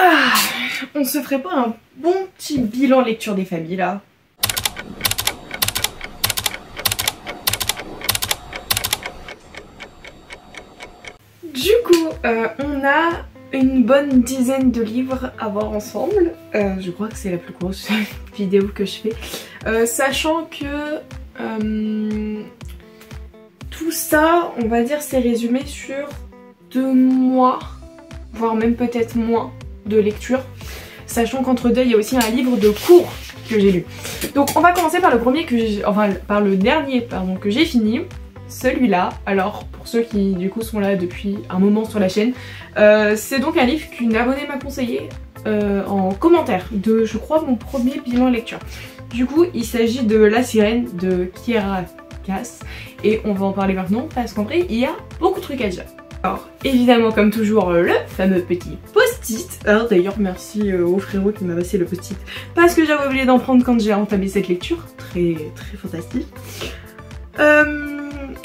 Ah, on se ferait pas un bon petit bilan lecture des familles là? Du coup, on a une bonne dizaine de livres à voir ensemble. Je crois que c'est la plus grosse vidéo que je fais. Sachant que tout ça, on va dire, c'est résumé sur 2 mois, voire même peut-être moins de lecture. Sachant qu'entre deux, il y a aussi un livre de cours que j'ai lu. Donc on va commencer par le premier que j'ai, enfin par le dernier pardon, que j'ai fini. Celui-là, alors pour ceux qui du coup sont là depuis un moment sur la chaîne, c'est donc un livre qu'une abonnée m'a conseillé en commentaire de, je crois, mon premier bilan lecture. Du coup, il s'agit de La Sirène de Kiera Cass et on va en parler maintenant parce qu'en vrai, il y a beaucoup de trucs à dire. Alors évidemment, comme toujours, le fameux petit post-it. Alors d'ailleurs, merci au frérot qui m'a passé le post-it parce que j'avais oublié d'en prendre quand j'ai entamé cette lecture. Très fantastique.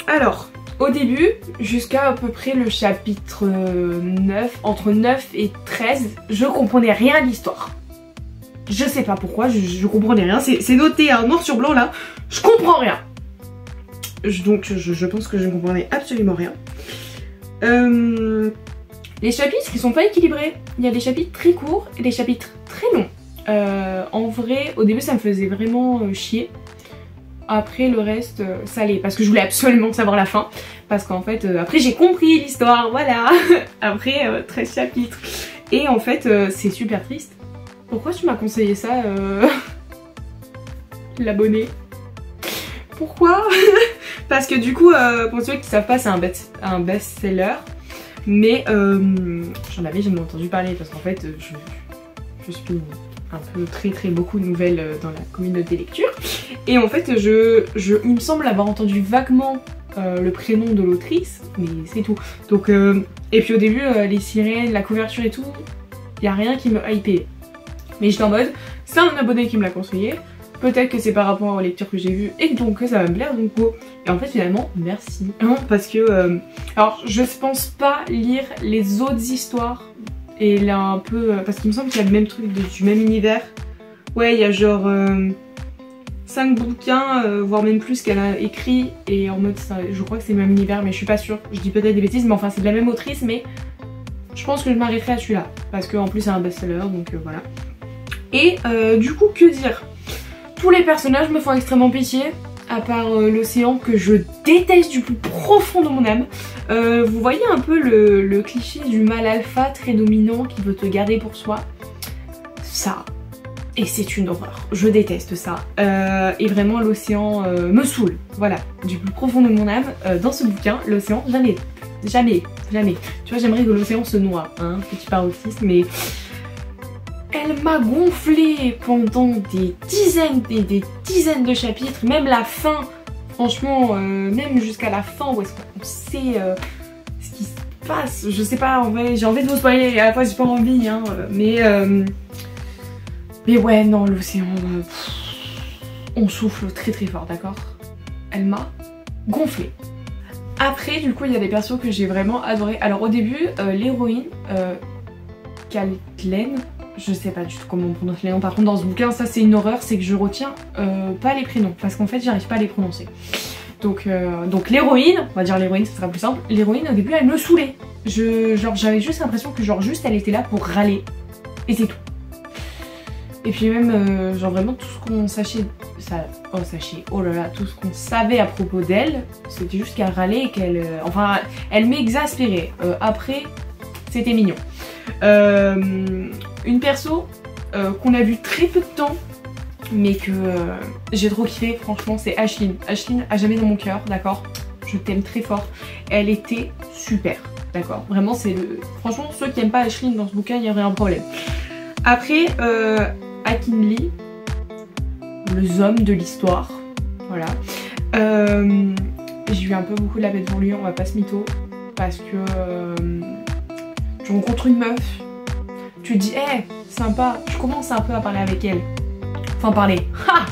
Alors, au début, jusqu'à à peu près le chapitre 9, entre 9 et 13, je comprenais rien à l'histoire. Je sais pas pourquoi, je comprenais rien, c'est noté hein, noir sur blanc là, je comprends rien. Donc je pense que je ne comprenais absolument rien. Les chapitres qui sont pas équilibrés, il y a des chapitres très courts et des chapitres très longs. En vrai, au début ça me faisait vraiment chier. Après le reste ça allait parce que je voulais absolument savoir la fin parce qu'en fait après j'ai compris l'histoire, voilà. Après 13 chapitres et en fait c'est super triste. Pourquoi tu m'as conseillé ça l'abonné? Pourquoi? Parce que du coup pour ceux qui savent pas, c'est un best-seller mais j'en avais jamais entendu parler parce qu'en fait je suis un peu très beaucoup de nouvelles dans la communauté lecture et en fait il me semble avoir entendu vaguement le prénom de l'autrice mais c'est tout. Donc et puis au début les sirènes, la couverture et tout, il n'y a rien qui me hypait mais j'étais en mode c'est un abonné qui me l'a conseillé, peut-être que c'est par rapport aux lectures que j'ai vues et donc que ça va me plaire donc go. Et en fait finalement merci parce que alors je pense pas lire les autres histoires et là un peu parce qu'il me semble qu'il y a le même truc du même univers. Ouais, il y a genre 5 bouquins voire même plus qu'elle a écrit et en mode ça, je crois que c'est le même univers mais je suis pas sûre, je dis peut-être des bêtises mais enfin c'est de la même autrice mais je pense que je m'arrêterai à celui-là parce qu'en plus c'est un best-seller donc voilà. Et du coup que dire, tous les personnages me font extrêmement pitié à part l'océan que je déteste du plus profond de mon âme. Vous voyez un peu le cliché du mâle alpha très dominant qui veut te garder pour soi. Ça, et c'est une horreur, je déteste ça. Et vraiment l'océan me saoule, voilà, du plus profond de mon âme. Dans ce bouquin, l'océan, jamais. Tu vois, j'aimerais que l'océan se noie, hein, petit paroxysme, mais... Elle m'a gonflé pendant des dizaines de chapitres, même la fin, franchement, même jusqu'à la fin où est-ce qu'on sait ce qui se passe, je sais pas, en vrai, j'ai envie de vous spoiler et à la fois j'ai pas envie, hein, mais ouais, non, l'océan, on souffle très fort, d'accord? Elle m'a gonflé. Après, du coup, il y a des persos que j'ai vraiment adoré. Alors au début, l'héroïne, Caitlin, je sais pas du tout comment on prononce les noms, par contre dans ce bouquin ça c'est une horreur, c'est que je retiens pas les prénoms parce qu'en fait j'arrive pas à les prononcer. Donc l'héroïne, on va dire l'héroïne, ça sera plus simple. L'héroïne au début elle me saoulait, j'avais juste l'impression que genre juste elle était là pour râler et c'est tout. Et puis même genre vraiment tout ce qu'on oh là là, tout ce qu'on savait à propos d'elle, c'était juste qu'elle râlait et qu'elle, enfin elle m'exaspérait. Après c'était mignon. Une perso qu'on a vu très peu de temps mais que j'ai trop kiffé franchement, c'est Aisling. Aisling à jamais dans mon cœur, d'accord? Je t'aime très fort. Elle était super, d'accord? Vraiment c'est le... Franchement ceux qui aiment pas Aisling dans ce bouquin, il y aurait un problème. Après Akin Lee, le zombie de l'histoire, voilà. J'ai eu un peu beaucoup de la peine pour lui, on va pas se mytho, parce que tu rencontres une meuf, tu te dis hey, sympa, tu commences un peu à parler avec elle. Enfin parler, ha!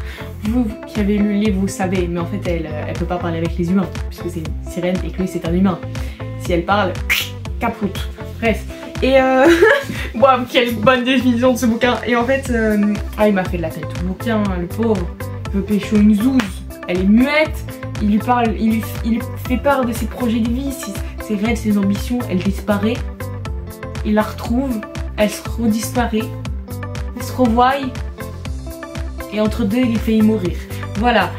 Vous qui avez lu le livre vous savez, mais en fait elle peut pas parler avec les humains, puisque c'est une sirène et que lui c'est un humain. Si elle parle, capoute. Bref, Et wow, quelle bonne définition de ce bouquin. Et en fait, il m'a fait de la peine tout le bouquin, le pauvre. Il veut pécho une zouze, elle est muette, il lui parle, il fait part de ses projets de vie, ses rêves, ses ambitions, elle disparaît. Il la retrouve, elle se redisparaît, ils se revoient. Et entre deux, il fait y mourir. Voilà.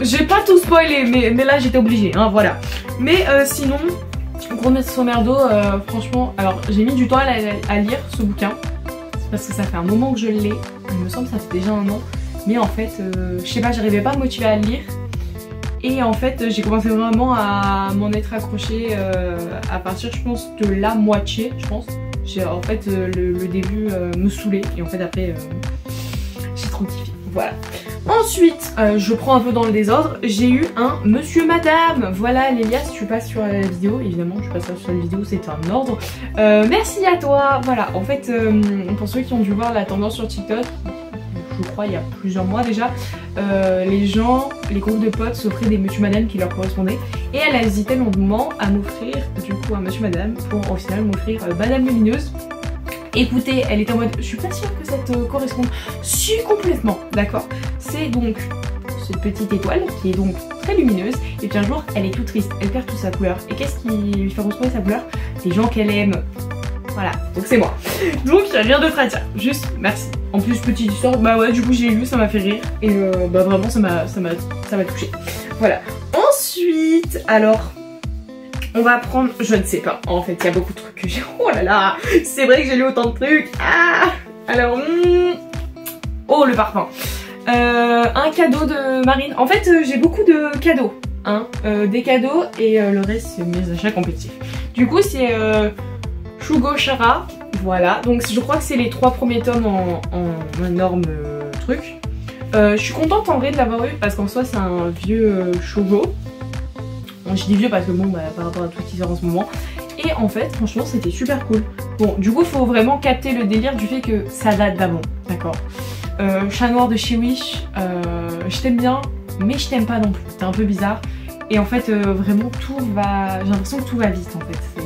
J'ai pas tout spoilé, mais là j'étais obligée, hein, voilà. Mais sinon, grosso merdo, franchement, alors j'ai mis du temps à lire ce bouquin. Parce que ça fait un moment que je l'ai. Il me semble que ça fait déjà un an. Mais en fait, je sais pas, j'arrivais pas à me motiver à le lire. Et en fait, j'ai commencé vraiment à m'en être accrochée à partir, je pense, de la moitié, je pense. En fait, le début me saoulait. Et en fait, après, j'ai trop kiffé. Voilà. Ensuite, je prends un peu dans le désordre, j'ai eu un Monsieur Madame. Voilà Lélia, si tu passes sur la vidéo, évidemment je passe sur la vidéo, c'est un ordre. Merci à toi. Voilà, en fait, pour ceux qui ont dû voir la tendance sur TikTok, je crois il y a plusieurs mois déjà, les groupes de potes s'offraient des Monsieur Madame qui leur correspondaient. Et elle a hésité longuement à m'offrir du coup un Monsieur Madame pour au final m'offrir Madame Lumineuse. Écoutez, elle était en mode, je suis pas sûre que ça te corresponde. Si, complètement, d'accord. C'est donc cette petite étoile qui est donc très lumineuse. Et puis un jour, elle est toute triste, elle perd toute sa couleur. Et qu'est-ce qui lui fait retrouver sa couleur? Les gens qu'elle aime. Voilà, donc c'est moi. Donc il n'y a rien d'autre à dire, juste merci. En plus, petite histoire, bah ouais, du coup j'ai lu, ça m'a fait rire. Et bah vraiment, ça m'a touché. Voilà. Ensuite, alors... on va prendre, je ne sais pas, en fait il y a beaucoup de trucs que j'ai, oh là là, c'est vrai que j'ai lu autant de trucs, alors, oh le parfum, un cadeau de Marine, en fait j'ai beaucoup de cadeaux, hein, des cadeaux et le reste c'est mes achats compétitifs. Du coup c'est Shugo Chara, voilà, donc je crois que c'est les 3 premiers tomes en énorme truc. Je suis contente en vrai de l'avoir eu parce qu'en soi c'est un vieux Shugo. Bon, je dis vieux parce que bon, bah, par rapport à tout ce qui sort en ce moment. Et en fait, franchement, c'était super cool. Bon, du coup, faut vraiment capter le délire du fait que ça date d'avant, d'accord. Chat noir de chez Wish, je t'aime bien, mais je t'aime pas non plus. C'est un peu bizarre. Et en fait, vraiment, tout va... j'ai l'impression que tout va vite, en fait.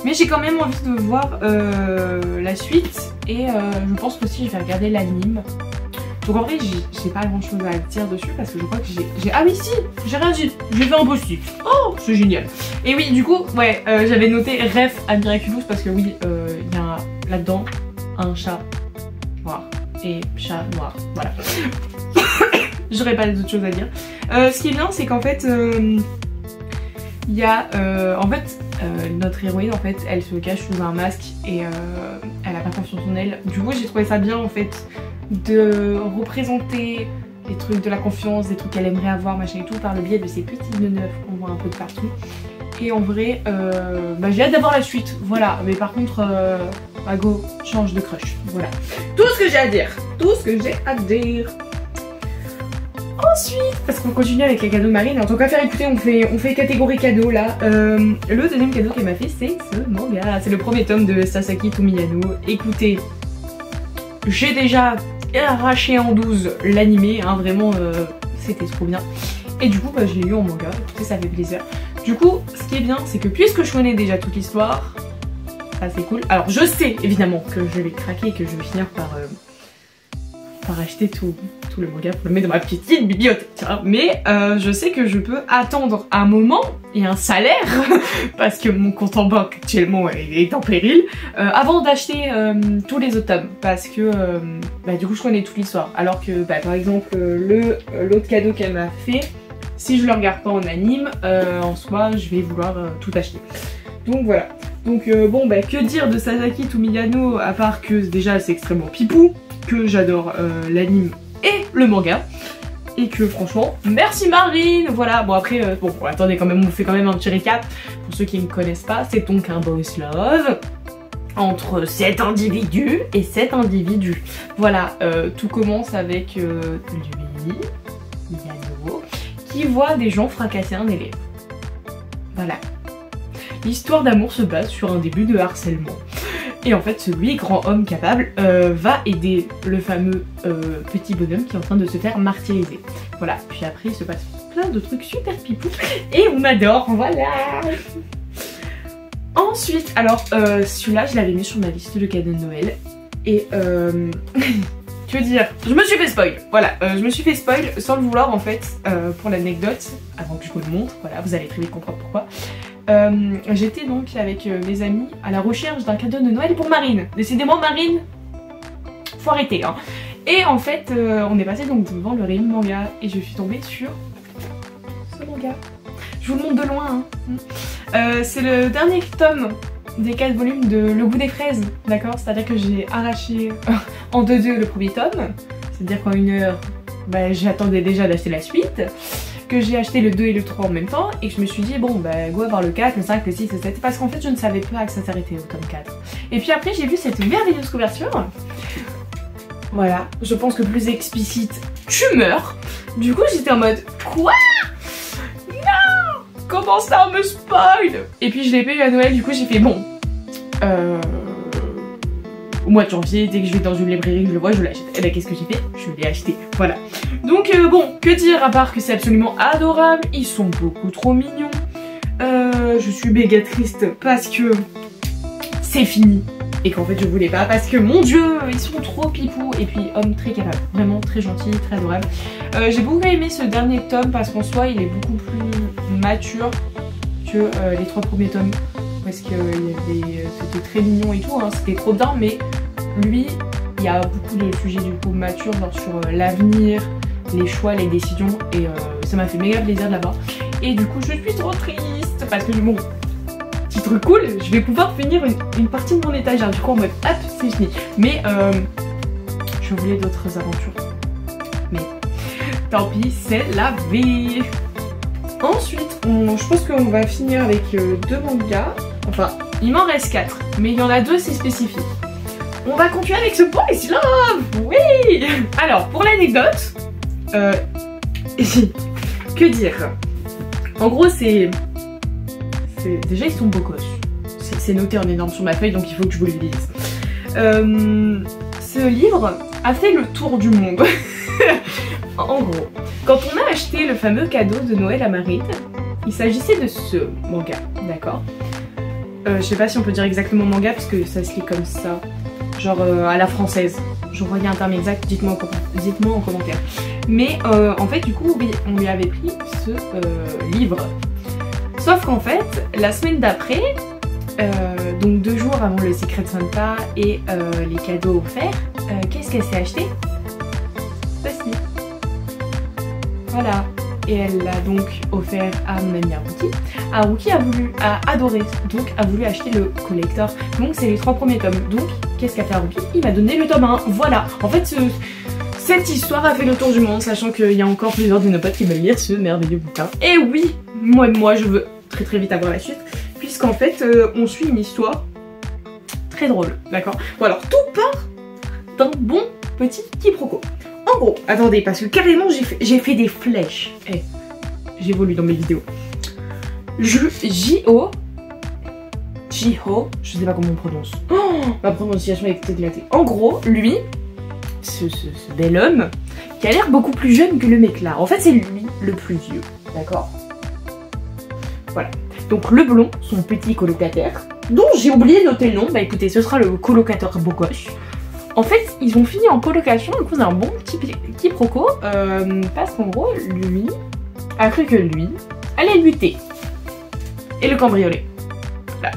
Mais j'ai quand même envie de voir la suite. Et je pense qu'aussi, je vais regarder l'anime. Donc en vrai j'ai pas grand chose à dire dessus parce que je crois que j'ai... Ah oui si, j'ai rien dit, j'ai fait un post-it. Oh c'est génial. Et oui du coup ouais j'avais noté ref à Miraculous parce que oui il y a là-dedans un chat noir et chat noir, voilà. J'aurais pas d'autres choses à dire. Ce qui est bien c'est qu'en fait il y a notre héroïne en fait elle se cache sous un masque et elle a pas confiance en elle. Du coup j'ai trouvé ça bien en fait de représenter des trucs de la confiance, des trucs qu'elle aimerait avoir, machin et tout, par le biais de ces petits nœuds neufs qu'on voit un peu de partout. Et en vrai, bah, j'ai hâte d'avoir la suite, voilà. Mais par contre, bah go, change de crush, voilà. Tout ce que j'ai à dire, tout ce que j'ai à dire. Ensuite, parce qu'on continue avec les cadeaux de Marine, en tant qu'affaire écoutez, on fait catégorie cadeau là. Le deuxième cadeau qu'elle m'a fait, c'est ce manga. C'est le premier tome de Sasaki Tomiyano. Écoutez, j'ai déjà arraché en 12 l'animé, hein, vraiment c'était trop bien. Et du coup bah, je l'ai lu en manga, écoutez ça fait plaisir. Du coup ce qui est bien c'est que puisque je connais déjà toute l'histoire, ça c'est cool. Alors je sais évidemment que je vais craquer et que je vais finir par acheter tout le manga pour le mettre dans ma petite bibliothèque, hein. Mais je sais que je peux attendre un moment et un salaire parce que mon compte en banque actuellement est en péril avant d'acheter tous les autres tomes parce que bah, du coup je connais toute l'histoire alors que bah, par exemple l'autre cadeau qu'elle m'a fait, si je le regarde pas en anime en soi je vais vouloir tout acheter. Donc voilà. Donc bon bah que dire de Sasaki Tomiyano à part que déjà c'est extrêmement pipou, que j'adore l'anime et le manga et que franchement merci Marine. Voilà bon après bon attendez quand même on fait quand même un petit récap pour ceux qui ne connaissent pas. C'est donc un boys love entre 7 individus et 7 individus. Voilà tout commence avec lui, Yano, qui voit des gens fracasser un élève. Voilà. L'histoire d'amour se base sur un début de harcèlement. Et en fait, celui, grand homme capable, va aider le fameux petit bonhomme qui est en train de se faire martyriser. Voilà, puis après il se passe plein de trucs super pipou et on adore, voilà. Ensuite, alors celui-là je l'avais mis sur ma liste de cadeaux de Noël. Et que dire, je me suis fait spoil, voilà, je me suis fait spoil sans le vouloir en fait, pour l'anecdote, avant que je vous le montre, voilà, vous allez très vite comprendre pourquoi. J'étais donc avec mes amis à la recherche d'un cadeau de Noël pour Marine. Décidément Marine, faut arrêter hein. Et en fait, on est passé donc devant le rayon manga et je suis tombée sur ce manga. Je vous le montre de loin hein. C'est le dernier tome des 4 volumes de Le Goût des fraises, d'accord? C'est-à-dire que j'ai arraché en 2-2 le premier tome, c'est-à-dire qu'en 1 heure, bah, j'attendais déjà d'acheter la suite, que j'ai acheté le 2 et le 3 en même temps, et que je me suis dit, bon, bah, go voir le 4, le 5, le 6, le 7, parce qu'en fait, je ne savais pas que ça s'arrêtait au tome 4. Et puis après, j'ai vu cette merveilleuse couverture. Voilà, je pense que plus explicite, tu meurs. Du coup, j'étais en mode, quoi? Comment ça me spoil? Et puis je l'ai payé à Noël, du coup j'ai fait bon. Au mois de janvier, dès que je vais dans une librairie, je le vois, je l'achète. Et ben qu'est-ce que j'ai fait? Je l'ai acheté, voilà. Donc bon, que dire à part que c'est absolument adorable, ils sont beaucoup trop mignons. Je suis méga triste parce que c'est fini. Et qu'en fait je voulais pas parce que mon dieu, ils sont trop pipous. Et puis homme très capable, vraiment très gentil, très adorable. J'ai beaucoup aimé ce dernier tome parce qu'en soi il est beaucoup plus mature que les 3 premiers tomes. Parce que c'était très mignon et tout, hein, c'était trop bien. Mais lui, il y a beaucoup de sujets du coup matures, genre sur l'avenir, les choix, les décisions. Et ça m'a fait méga plaisir de l'avoir. Et du coup je suis trop triste parce que bon, petit truc cool, je vais pouvoir finir une partie de mon étagère, du coup en mode hop c'est fini. Mais je voulais d'autres aventures, mais tant pis, c'est la vie. Ensuite je pense qu'on va finir avec 2 mangas, enfin il m'en reste 4, mais il y en a 2 c'est spécifique. On va continuer avec ce Boys Love, oui. Alors pour l'anecdote, que dire, en gros c'est... Déjà ils sont beaux gosses, c'est noté en énorme sur ma feuille donc il faut que je vous le dise. Ce livre a fait le tour du monde. En gros, quand on a acheté le fameux cadeau de Noël à Marine, il s'agissait de ce manga, d'accord? Je sais pas si on peut dire exactement manga parce que ça se lit comme ça, genre à la française. Je crois qu'il y a un terme exact, dites-moi en commentaire. Mais en fait du coup oui, on lui avait pris ce livre. Sauf qu'en fait, la semaine d'après, donc 2 jours avant le Secret Santa et les cadeaux offerts, qu'est-ce qu'elle s'est acheté? Ceci. Voilà. Et elle l'a donc offert à mon ami Haruki. Haruki a adoré, donc a voulu acheter le collector. Donc c'est les 3 premiers tomes. Donc qu'est-ce qu'a fait Haruki? Il m'a donné le tome 1. Voilà. En fait, cette histoire a fait le tour du monde, sachant qu'il y a encore plusieurs de nos potes qui veulent lire ce merveilleux bouquin. Et oui, moi je veux très vite avoir la suite, puisqu'en fait on suit une histoire très drôle, d'accord? Bon alors tout part d'un bon petit quiproquo. En gros, attendez, parce que carrément j'ai fait des flèches. Hey, j'évolue dans mes vidéos. Jiho, je sais pas comment on prononce. Oh, ma prononciation est éclatée. En gros, lui, ce bel homme, qui a l'air beaucoup plus jeune que le mec là. En fait, c'est lui le plus vieux, d'accord? Voilà. Donc le blond, son petit colocataire, dont j'ai oublié de noter le nom, bah écoutez, ce sera le colocataire beau gosse. En fait, ils ont fini en colocation, du coup c'est un bon petit quiproquo, parce qu'en gros, lui a cru que lui allait lutter et le cambrioler. Voilà.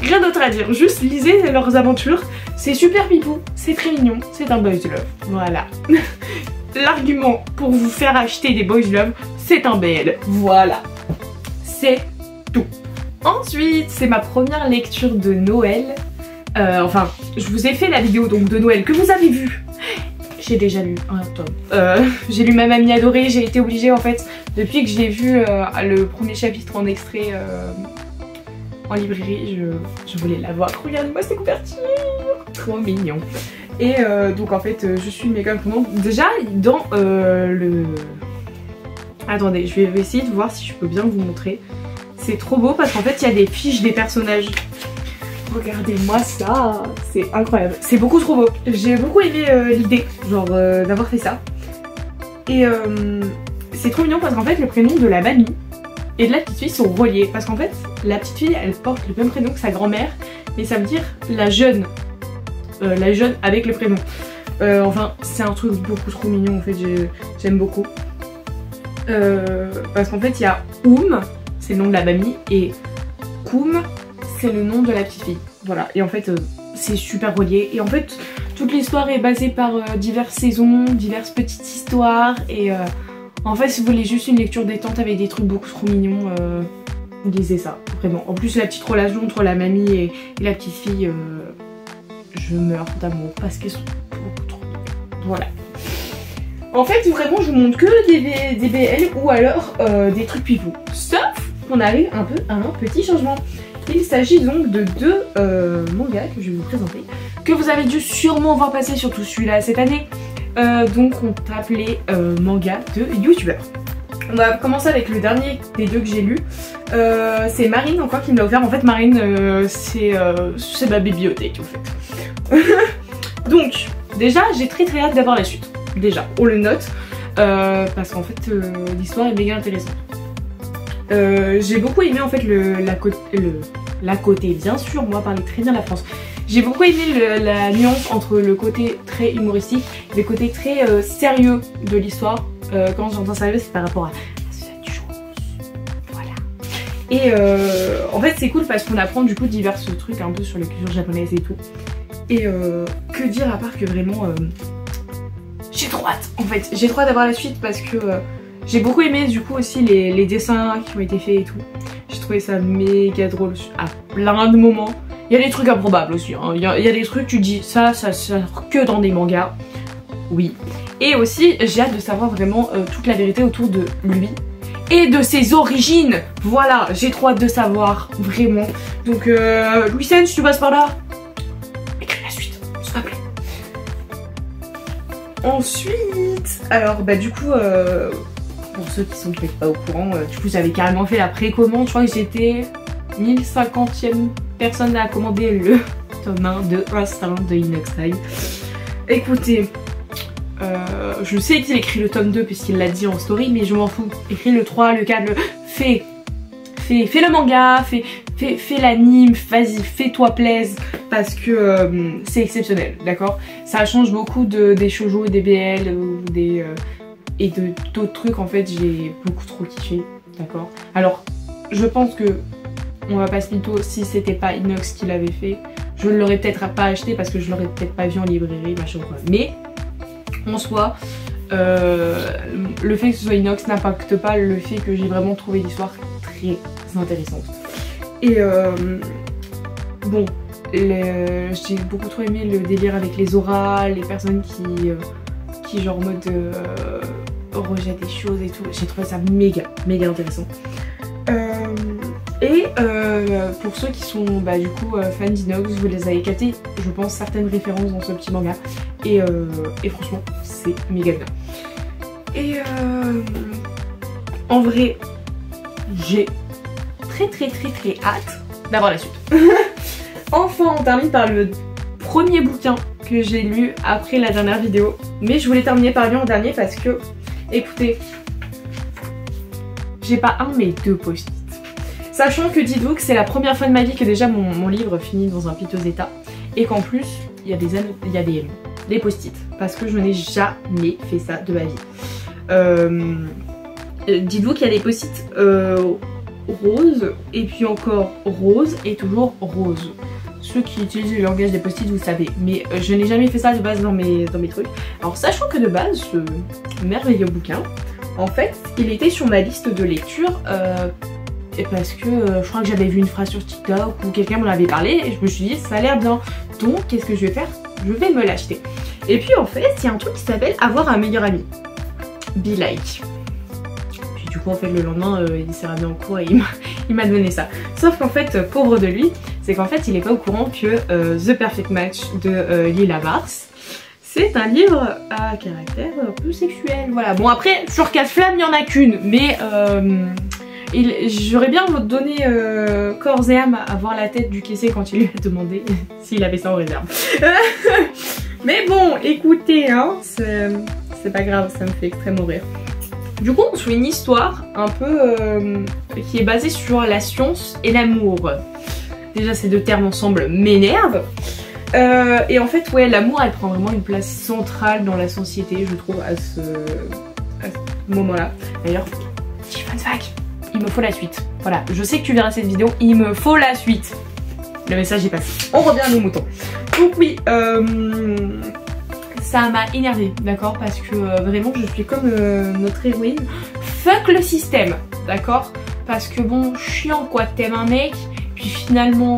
Rien d'autre à dire, juste lisez leurs aventures, c'est super pipou, c'est très mignon, c'est un boys love, voilà. L'argument pour vous faire acheter des boys love, c'est un BL, voilà. C'est tout. Ensuite, c'est ma première lecture de Noël. Enfin, je vous ai fait la vidéo donc de Noël que vous avez vue. J'ai déjà lu un tome. J'ai lu Ma Mamie Adorée. J'ai été obligée en fait, depuis que j'ai vu le premier chapitre en extrait en librairie, je voulais l'avoir. Regardez-moi cette couverture, trop mignon. Et donc en fait, je suis méga contente. Déjà dans le... Attendez, je vais essayer de voir si je peux bien vous montrer. C'est trop beau parce qu'en fait, il y a des fiches des personnages. Regardez-moi ça, c'est incroyable. C'est beaucoup trop beau. J'ai beaucoup aimé l'idée, genre d'avoir fait ça. Et c'est trop mignon parce qu'en fait, le prénom de la mamie, et de la petite fille sont reliés. Parce qu'en fait, la petite fille, elle porte le même prénom que sa grand-mère, mais ça veut dire la jeune avec le prénom. Enfin, c'est un truc beaucoup trop mignon en fait, j'aime beaucoup. Parce qu'en fait, il y a c'est le nom de la mamie, et Koum, c'est le nom de la petite fille. Voilà, et en fait, c'est super relié. Et en fait, toute l'histoire est basée par diverses saisons, diverses petites histoires. Et en fait, si vous voulez juste une lecture détente avec des trucs beaucoup trop mignons, lisez ça, vraiment. En plus, la petite relation entre la mamie et la petite fille, je meurs d'amour parce qu'elles sont beaucoup trop mignonnes. Voilà. En fait, vraiment, je vous montre que des BL ou alors des trucs pipou. Sauf qu'on arrive un peu à un petit changement. Il s'agit donc de deux mangas que je vais vous présenter, que vous avez dû sûrement voir passer, surtout celui-là cette année. Donc on appelé manga de youtubeurs. On va commencer avec le dernier des deux que j'ai lu. C'est Marine encore qui me l'a offert. En fait Marine c'est ma bibliothèque en fait. Donc déjà j'ai très hâte d'avoir la suite. Déjà on le note parce qu'en fait l'histoire est méga intéressante. J'ai beaucoup aimé en fait la côté, bien sûr, moi parler très bien la France. J'ai beaucoup aimé la nuance entre le côté très humoristique et le côté très sérieux de l'histoire. Quand j'entends sérieux, c'est par rapport à la chose. Voilà. Et en fait, c'est cool parce qu'on apprend du coup divers trucs un peu sur la culture japonaise et tout. Et que dire à part que vraiment, j'ai trop hâte. En fait, j'ai trop hâte d'avoir la suite parce que j'ai beaucoup aimé du coup aussi les dessins qui ont été faits et tout. J'ai trouvé ça méga drôle à plein de moments. Il y a des trucs improbables aussi, hein. Il y a des trucs, tu dis ça sort que dans des mangas. Oui. Et aussi, j'ai hâte de savoir vraiment toute la vérité autour de lui et de ses origines. Voilà, j'ai trop hâte de savoir, vraiment. Donc, Louis-Sen, si tu passes par là, écris la suite, s'il te plaît. Ensuite, alors bah du coup, pour ceux qui sont peut-être pas au courant, du coup j'avais carrément fait la précommande. Je crois que j'étais 1050e personne à commander le tome 1 de Instinct de Inoxtag. Écoutez, je sais qu'il écrit le tome 2 puisqu'il l'a dit en story, mais je m'en fous. Écris le 3, le 4, le... Fais le manga, fais l'anime, vas-y, fais-toi plaise parce que c'est exceptionnel, d'accord? Ça change beaucoup des shoujo, des BL et d'autres trucs. En fait, j'ai beaucoup trop kiffé, d'accord? Alors, je pense que on va pas se mytho, si c'était pas Inox qui l'avait fait, je ne l'aurais peut-être pas acheté parce que je l'aurais peut-être pas vu en librairie, machin quoi. Mais en soi, le fait que ce soit Inox n'impacte pas le fait que j'ai vraiment trouvé l'histoire très intéressante. Et bon, j'ai beaucoup trop aimé le délire avec les auras, les personnes qui genre en mode rejettent des choses et tout. J'ai trouvé ça méga intéressant. Et pour ceux qui sont bah, du coup fans d'Inox, vous les avez capté, je pense, certaines références dans ce petit manga. Et franchement, c'est méga bien. Et en vrai, j'ai très hâte d'avoir la suite. Enfin, on termine par le premier bouquin que j'ai lu après la dernière vidéo. Mais je voulais terminer par lui en dernier parce que, écoutez, j'ai pas un mais deux post-it. Sachant que dites-vous que c'est la première fois de ma vie que déjà mon livre finit dans un piteux état. Et qu'en plus, il y a des post-it. Parce que je n'ai jamais fait ça de ma vie. Dites-vous qu'il y a des post-it roses, et puis encore rose, et toujours rose. Ceux qui utilisent le langage des post-it, vous savez. Mais je n'ai jamais fait ça de base dans mes trucs. Alors sachant que de base, ce merveilleux bouquin, en fait, il était sur ma liste de lecture parce que je crois que j'avais vu une phrase sur TikTok ou quelqu'un m'en avait parlé et je me suis dit ça a l'air bien. Donc qu'est-ce que je vais faire? Je vais me l'acheter. Et puis en fait, il y a un truc qui s'appelle avoir un meilleur ami. Be Like. Puis du coup en fait le lendemain il s'est ramené en cours et il m'a donné ça. Sauf qu'en fait, pauvre de lui, c'est qu'en fait il est pas au courant que The Perfect Match de Lila Mars, c'est un livre à caractère un peu sexuel. Voilà, bon après sur 4 flammes il n'y en a qu'une, mais j'aurais bien donné corps et âme à voir la tête du caissier quand il lui a demandé s'il avait ça en réserve. Mais bon, écoutez, hein, c'est pas grave, ça me fait extrêmement rire. Du coup on suit une histoire un peu qui est basée sur la science et l'amour. Déjà ces deux termes ensemble m'énervent. Et en fait ouais, l'amour elle prend vraiment une place centrale dans la société, je trouve, à ce moment là. D'ailleurs, petit fun fact, il me faut la suite. Voilà, je sais que tu verras cette vidéo, il me faut la suite. Le message est passé. On revient à nos moutons. Donc oui, ça m'a énervé, d'accord, parce que vraiment je suis comme notre héroïne. Fuck le système, d'accord, parce que bon, chiant quoi, t'aimes un mec, puis finalement,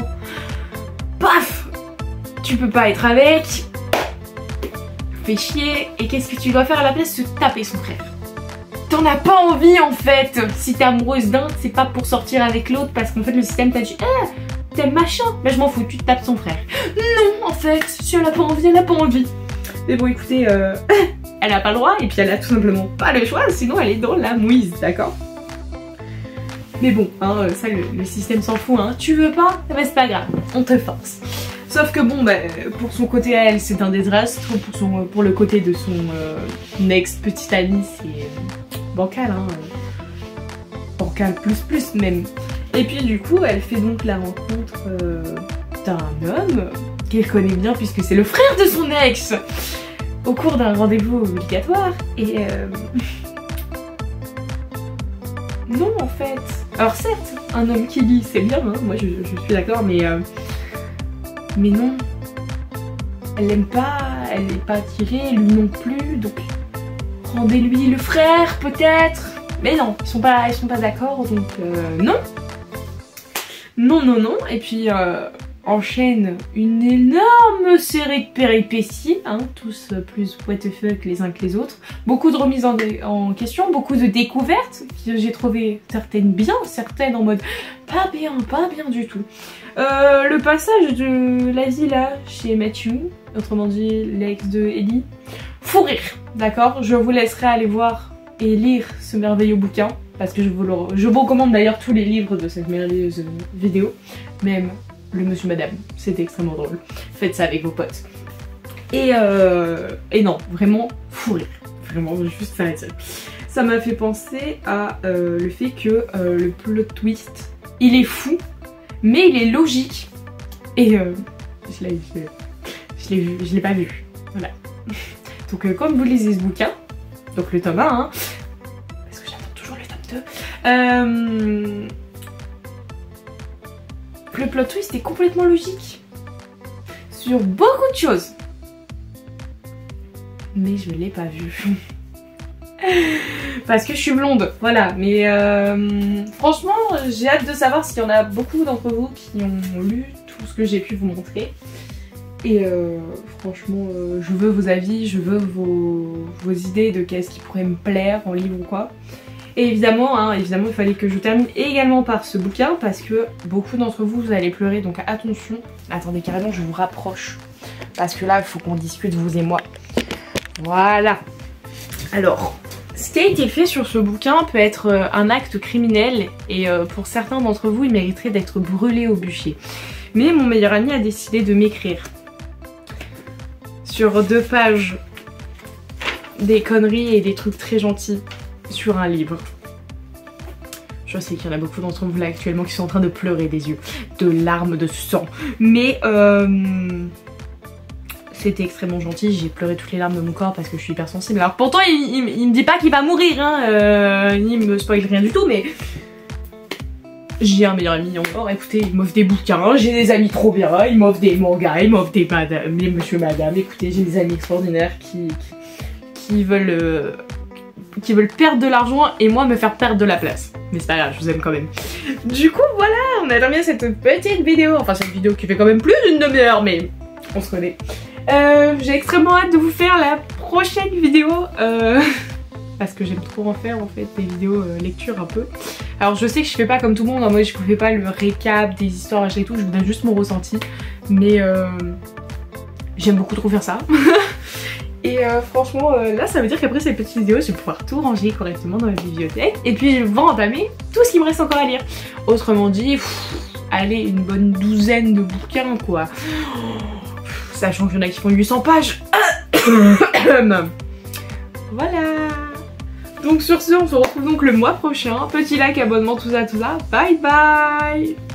paf, tu peux pas être avec, fait chier, et qu'est-ce que tu dois faire à la place? Se taper son frère. T'en as pas envie en fait. Si t'es amoureuse d'un, c'est pas pour sortir avec l'autre, parce qu'en fait le système t'a dit ah, t'aimes machin, mais je m'en fous, tu te tapes son frère. Non en fait, si elle a pas envie, elle a pas envie. Mais bon écoutez, elle a pas le droit, et puis elle a tout simplement pas le choix, sinon elle est dans la mouise, d'accord? Mais bon, hein, ça le système s'en fout, hein. Tu veux pas, bah, c'est pas grave, on te force. Sauf que bon, bah, pour son côté à elle, c'est un désastre. Pour le côté de son ex-petite amie, c'est bancal, hein. Bancal plus même. Et puis du coup, elle fait donc la rencontre d'un homme qu'elle connaît bien puisque c'est le frère de son ex au cours d'un rendez-vous obligatoire. Et non en fait. Alors certes, un homme qui lit, c'est bien, hein, moi je suis d'accord, mais non, elle l'aime pas, elle n'est pas attirée, lui non plus, donc rendez-lui le frère peut-être. Mais non, ils sont pas d'accord, donc non. Et puis enchaîne une énorme série de péripéties, hein, tous plus what the fuck les uns que les autres. Beaucoup de remises en question, beaucoup de découvertes, que j'ai trouvé certaines bien, certaines en mode pas bien du tout. Le passage de l'Asie là chez Matthew, autrement dit l'ex de Ellie, fou rire, d'accord? Je vous laisserai aller voir et lire ce merveilleux bouquin, parce que je vous recommande d'ailleurs tous les livres de cette merveilleuse vidéo, même le Monsieur Madame, c'était extrêmement drôle. Faites ça avec vos potes. Et non, vraiment fou rire, vraiment juste ça. Ça m'a fait penser à le fait que le plot twist, il est fou, mais il est logique. Et je l'ai pas vu. Voilà. Donc comme vous lisez ce bouquin, donc le tome 1, hein, parce que j'attends toujours le tome 2, le plot twist est complètement logique sur beaucoup de choses. Mais je l'ai pas vu. Parce que je suis blonde, voilà. Mais franchement, j'ai hâte de savoir s'il y en a beaucoup d'entre vous qui ont lu tout ce que j'ai pu vous montrer. Et franchement, je veux vos avis, je veux vos idées de qu'est-ce qui pourrait me plaire en livre ou quoi. Et évidemment, il fallait que je termine également par ce bouquin parce que beaucoup d'entre vous, vous allez pleurer, donc attention. Attendez, carrément, je vous rapproche. Parce que là, il faut qu'on discute, vous et moi. Voilà. Alors, ce qui a été fait sur ce bouquin peut être un acte criminel et pour certains d'entre vous, il mériterait d'être brûlé au bûcher. Mais mon meilleur ami a décidé de m'écrire sur 2 pages des conneries et des trucs très gentils sur un livre. Je sais qu'il y en a beaucoup d'entre vous là actuellement qui sont en train de pleurer des yeux, de larmes de sang. Mais c'était extrêmement gentil, j'ai pleuré toutes les larmes de mon corps parce que je suis hypersensible. Alors pourtant il me dit pas qu'il va mourir, hein, il me spoil rien du tout, mais j'ai un meilleur ami encore, écoutez, il m'offre des bouquins, j'ai des amis trop bien, il m'offre des mangas, il m'offre des monsieur madame, écoutez, j'ai des amis extraordinaires qui veulent perdre de l'argent et moi me faire perdre de la place. Mais c'est pas grave, je vous aime quand même. Du coup voilà, on a terminé cette petite vidéo, enfin cette vidéo qui fait quand même plus d'une demi-heure, mais on se connaît. J'ai extrêmement hâte de vous faire la prochaine vidéo, parce que j'aime trop en faire en fait, des vidéos lecture un peu. Alors je sais que je fais pas comme tout le monde, en mode je fais pas le récap des histoires et tout, je vous donne juste mon ressenti, mais j'aime beaucoup trop faire ça. Et franchement, là ça veut dire qu'après cette petite vidéo, je vais pouvoir tout ranger correctement dans ma bibliothèque. Et puis je vais entamer tout ce qui me reste encore à lire. Autrement dit, allez, une bonne douzaine de bouquins quoi. Sachant qu'il y en a qui font 800 pages. Voilà. Donc sur ce, on se retrouve donc le mois prochain. Petit like, abonnement, tout ça, tout ça. Bye bye.